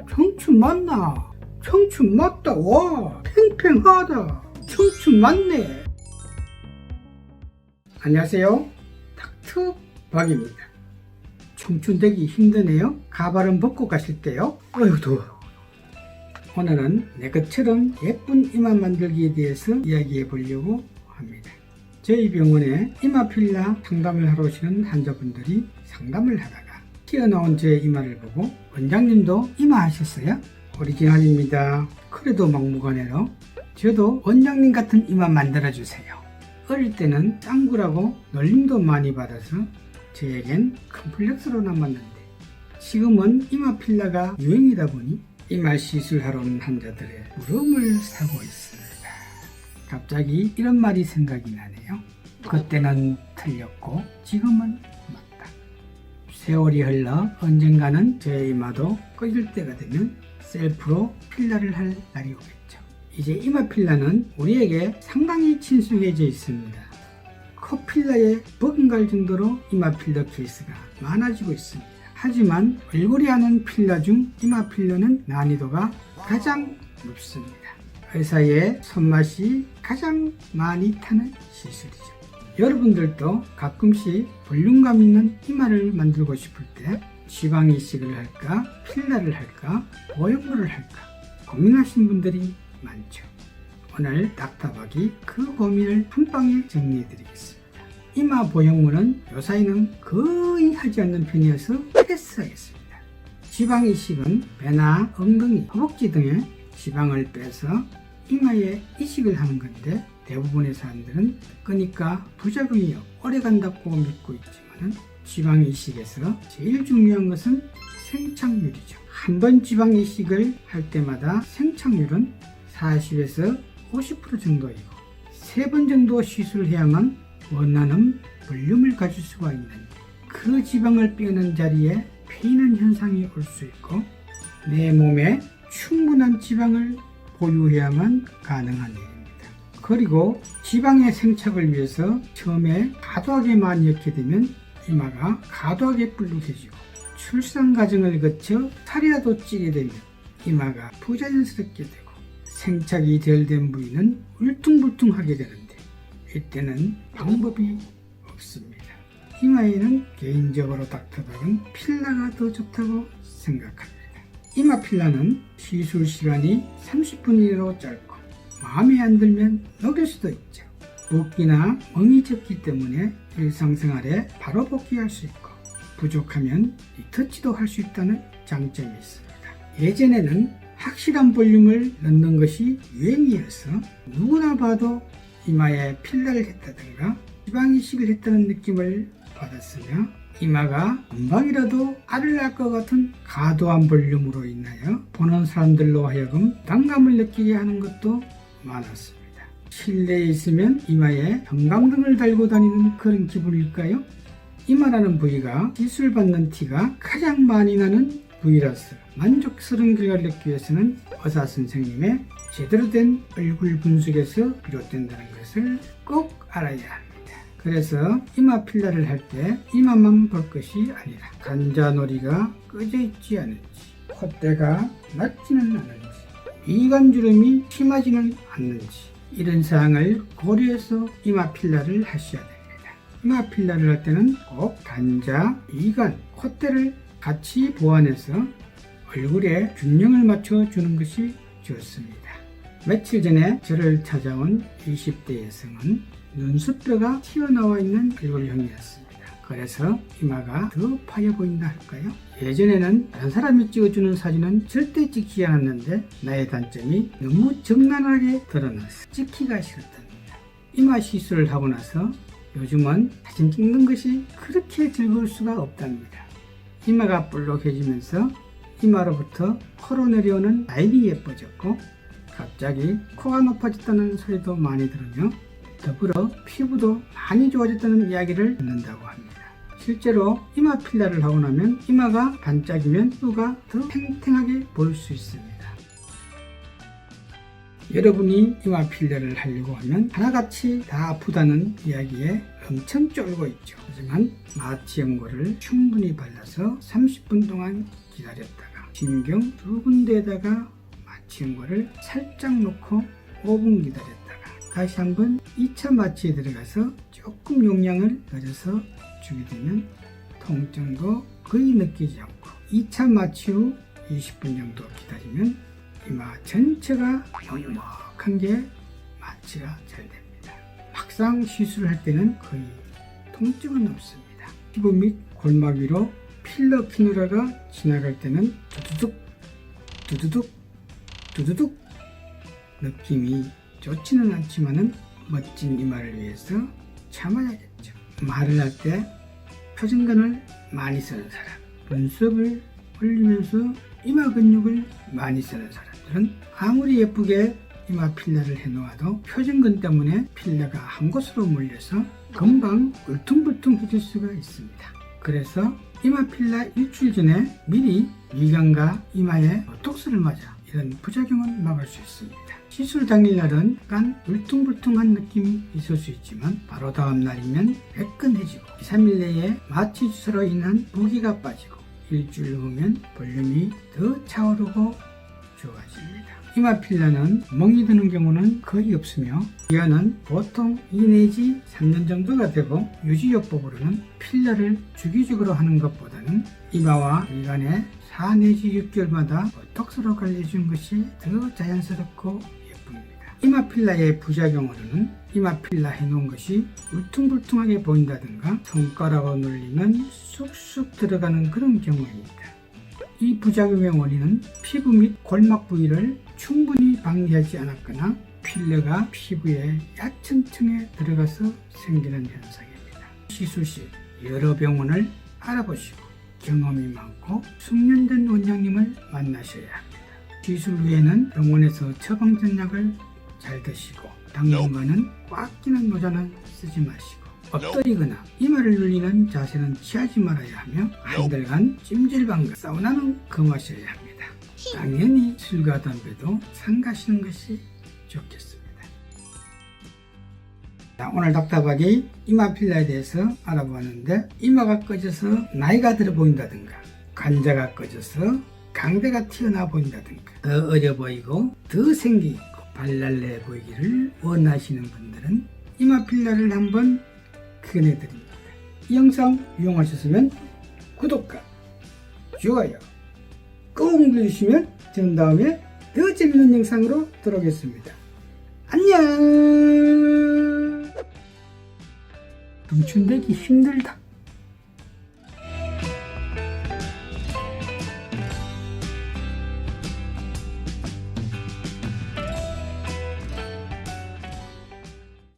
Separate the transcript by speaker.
Speaker 1: 청춘 맞나? 청춘 맞다. 와, 팽팽하다. 청춘 맞네. 안녕하세요, 닥터 박입니다. 청춘 되기 힘드네요. 가발은 벗고 가실 때요. 어휴 더워. 오늘은 내 것처럼 예쁜 이마 만들기에 대해서 이야기해 보려고 합니다. 저희 병원에 이마 필러 상담을 하러 오시는 환자분들이 상담을 하다가 튀어나온 제 이마를 보고 원장님도 이마 하셨어요? 오리지널입니다. 그래도 막무가내로 저도 원장님 같은 이마 만들어주세요. 어릴 때는 짱구라고 놀림도 많이 받아서 저에겐 컴플렉스로 남았는데 지금은 이마 필러가 유행이다 보니 이마 시술하러 온 환자들의 물음을 사고 있습니다. 갑자기 이런 말이 생각이 나네요. 그때는 틀렸고 지금은 맞다. 세월이 흘러 언젠가는 제 이마도 꺼질 때가 되면 셀프로 필러를 할 날이 오겠죠. 이제 이마 필러는 우리에게 상당히 친숙해져 있습니다. 코 필러에 버금갈 정도로 이마 필러 케이스가 많아지고 있습니다. 하지만 얼굴이 하는 필러 중 이마 필러는 난이도가 가장 높습니다. 의사의 손맛이 가장 많이 타는 시술이죠. 여러분들도 가끔씩 볼륨감 있는 이마를 만들고 싶을 때 지방 이식을 할까, 필러를 할까, 보형물을 할까 고민하신 분들이 많죠. 오늘 닥터박이 그 고민을 한 방에 정리해 드리겠습니다. 이마 보형물은 요사이는 거의 하지 않는 편이어서 패스하겠습니다. 지방 이식은 배나 엉덩이, 허벅지 등의 지방을 빼서 이마에 이식을 하는 건데 대부분의 사람들은 그러니까 부작용이 오래 간다고 믿고 있지만 지방 이식에서 제일 중요한 것은 생착률이죠. 한 번 지방 이식을 할 때마다 생착률은 40에서 50% 정도이고 3번 정도 시술해야만 원하는 볼륨을 가질 수가 있는 그 지방을 빼는 자리에 패이는 현상이 올 수 있고 내 몸에 충분한 지방을 보유해야만 가능한 일입니다. 그리고 지방의 생착을 위해서 처음에 과도하게 많이 넣게 되면 이마가 과도하게 불룩해지고 출산 과정을 거쳐 살이라도 찌게 되면 이마가 부자연스럽게 되고 생착이 덜 된 부위는 울퉁불퉁하게 되는데 이때는 방법이 없습니다. 이마에는 개인적으로 닥터박은 필러가 더 좋다고 생각합니다. 이마 필러는 시술 시간이 30분 이내로 짧고 마음에 안 들면 녹일 수도 있죠. 붓기나 멍이 적기 때문에 일상생활에 바로 복귀할 수 있고 부족하면 리터치도 할 수 있다는 장점이 있습니다. 예전에는 확실한 볼륨을 넣는 것이 유행이어서 누구나 봐도 이마에 필러를 했다든가 지방 이식을 했다는 느낌을 받았으며 이마가 금방이라도 알을 낳을 것 같은 과도한 볼륨으로 인하여 보는 사람들로 하여금 부담감을 느끼게 하는 것도 많았습니다. 실내에 있으면 이마에 형광등을 달고 다니는 그런 기분일까요? 이마라는 부위가 시술받는 티가 가장 많이 나는 부위라서 만족스러운 결과를 얻기 위해서는 의사 선생님의 제대로 된 얼굴 분석에서 비롯된다는 것을 꼭 알아야 합니다. 그래서 이마 필러를 할 때 이마만 볼 것이 아니라 관자놀이가 꺼져 있지 않은지, 콧대가 낮지는 않은지, 이간주름이 심하지는 않는지 이런 사항을 고려해서 이마 필러를 하셔야 됩니다. 이마 필러를 할 때는 꼭 관자, 이간, 콧대를 같이 보완해서 얼굴에 균형을 맞춰주는 것이 좋습니다. 며칠 전에 저를 찾아온 20대 여성은 눈썹뼈가 튀어나와 있는 얼굴형이었습니다. 그래서 이마가 더 파여 보인다 할까요? 예전에는 다른 사람이 찍어주는 사진은 절대 찍지 않았는데 나의 단점이 너무 적나라하게 드러나서 찍기가 싫었답니다. 이마 시술을 하고 나서 요즘은 사진 찍는 것이 그렇게 즐거울 수가 없답니다. 이마가 볼록해지면서 이마로부터 코로 내려오는 라인이 예뻐졌고 갑자기 코가 높아졌다는 소리도 많이 들으며 더불어 피부도 많이 좋아졌다는 이야기를 듣는다고 합니다. 실제로 이마 필러를 하고 나면 이마가 반짝이면 피부가 더 탱탱하게 보일 수 있습니다. 여러분이 이마 필러를 하려고 하면 하나같이 다 아프다는 이야기에 엄청 쫄고 있죠. 하지만 마취 연고를 충분히 발라서 30분 동안 기다렸다가 진경 두 군데에다가 마취한 거를 살짝 놓고 5분 기다렸다가 다시 한번 2차 마취에 들어가서 조금 용량을 늘려서 주게 되면 통증도 거의 느끼지 않고 2차 마취 후 20분 정도 기다리면 이마 전체가 넉넉한 게 마취가 잘 됩니다. 막상 시술할 때는 거의 통증은 없습니다. 피부 및 골막 위로 필러 키누라가 지나갈 때는 두두둑 두두둑 두두둑 느낌이 좋지는 않지만은 멋진 이마를 위해서 참아야겠죠. 말을 할 때 표정근을 많이 쓰는 사람, 눈썹을 올리면서 이마 근육을 많이 쓰는 사람들은 아무리 예쁘게 이마 필러를 해놓아도 표정근 때문에 필러가 한 곳으로 몰려서 금방 울퉁불퉁해질 수가 있습니다. 그래서 이마 필러 일주일 전에 미리 미간과 이마에 보톡스를 맞아 이런 부작용을 막을 수 있습니다. 시술 당일날은 약간 울퉁불퉁한 느낌이 있을 수 있지만 바로 다음 날이면 매끈해지고 2, 3일 내에 마취 주사로 인한 무기가 빠지고 일주일 후면 볼륨이 더 차오르고 좋아집니다. 이마 필러는 멍이 드는 경우는 거의 없으며 기한은 보통 2 내지 3년 정도가 되고 유지요법으로는 필러를 주기적으로 하는 것보다는 이마와 미간에 4 내지 6개월마다 보톡스로 관리해주는 것이 더 자연스럽고 예쁩니다. 이마 필러의 부작용으로는 이마 필러 해놓은 것이 울퉁불퉁하게 보인다든가 손가락으로 눌리면 쑥쑥 들어가는 그런 경우입니다. 이 부작용의 원인은 피부 및 골막 부위를 충분히 방리하지 않았거나 필러가 피부의 얕은 층에 들어가서 생기는 현상입니다. 시술 시 여러 병원을 알아보시고 경험이 많고 숙련된 원장님을 만나셔야 합니다. 시술 후에는 병원에서 처방전 약을 잘 드시고 당분간은 꽉 끼는 모자는 쓰지 마시고 엎드리거나 이마를 눌리는 자세는 취하지 말아야 하며 한들간 찜질방과 사우나는 금하셔야 합니다. 당연히 술과 담배도 삼가시는 것이 좋겠습니다. 자, 오늘 닥터박이 이마 필러에 대해서 알아보았는데 이마가 꺼져서 나이가 들어 보인다든가 관자가 꺼져서 강대가 튀어나와 보인다든가 더 어려 보이고 더 생기 있고 발랄해 보이기를 원하시는 분들은 이마 필러를 한번 권해드립니다. 이 영상 유용하셨으면 구독과 좋아요 꾹 눌러주시면 저는 다음에 더 재밌는 영상으로 돌아오겠습니다. 안녕. 청춘되기 힘들다.